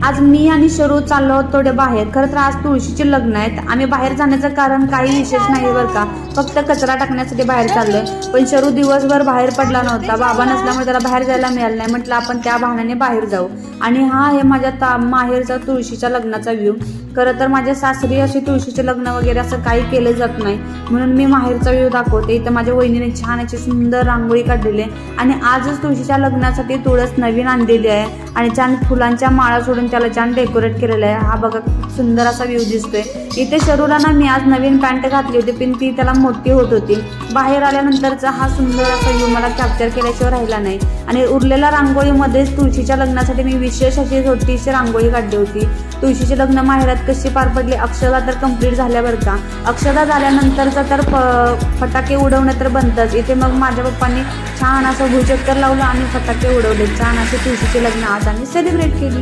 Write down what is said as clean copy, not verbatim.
आज मी आणि शरू चाललो आहोत थोडे बाहेर. खरं तर आज तुळशीचे लग्न आहेत. आम्ही बाहेर जाण्याचं कारण काही विशेष नाही बरं का, फक्त कचरा टाकण्यासाठी बाहेर चाललोय. पण शरू दिवसभर बाहेर पडला नव्हता. बाबा नसल्यामुळे त्याला बाहेर जायला मिळालं नाही. म्हटलं आपण त्या बहाण्याने बाहेर जाऊ. आणि हा आहे माझ्या माहेरचा तुळशीच्या लग्नाचा व्ह्यू. खरं तर माझ्या सासरी अशी तुळशीचे लग्न वगैरे असं काही केलं जात नाही, म्हणून मी माहेरचा व्ह्यू दाखवते. इथं माझ्या वहिनीने छान अशी सुंदर रांगोळी काढलेली आहे आणि आजच तुळशीच्या लग्नासाठी तुळस नवीन आणलेली आहे आणि छान फुलांच्या माळा सोडून त्याला छान डेकोरेट केलेलं आहे. हा बघा खूप सुंदर असा व्ह्यू दिसतोय. इथे शरूला ना मी आज नवीन पॅन्ट घातली होती, पण ती त्याला मोठी होत होती. बाहेर आल्यानंतरचा हा सुंदर असा व्ह्यू मला कॅप्चर केल्याशिवाय राहिला नाही. आणि उरलेल्या रांगोळीमध्येच तुळशीच्या लग्नासाठी मी विशेष अशी छोटीशी रांगोळी काढली होती. तुळशीचे लग्न माहेरात कशी पार पडली, अक्षता तर कंप्लीट झाल्या बरं का. अक्षता झाल्यानंतरचा तर फटाके उडवणं तर बनतंच. इथे मग माझ्या पप्पांनी छान असं भुजक्कर लावलं आणि फटाके उडवले. छान असे तुळशीचे लग्न आज आम्ही सेलिब्रेट केली.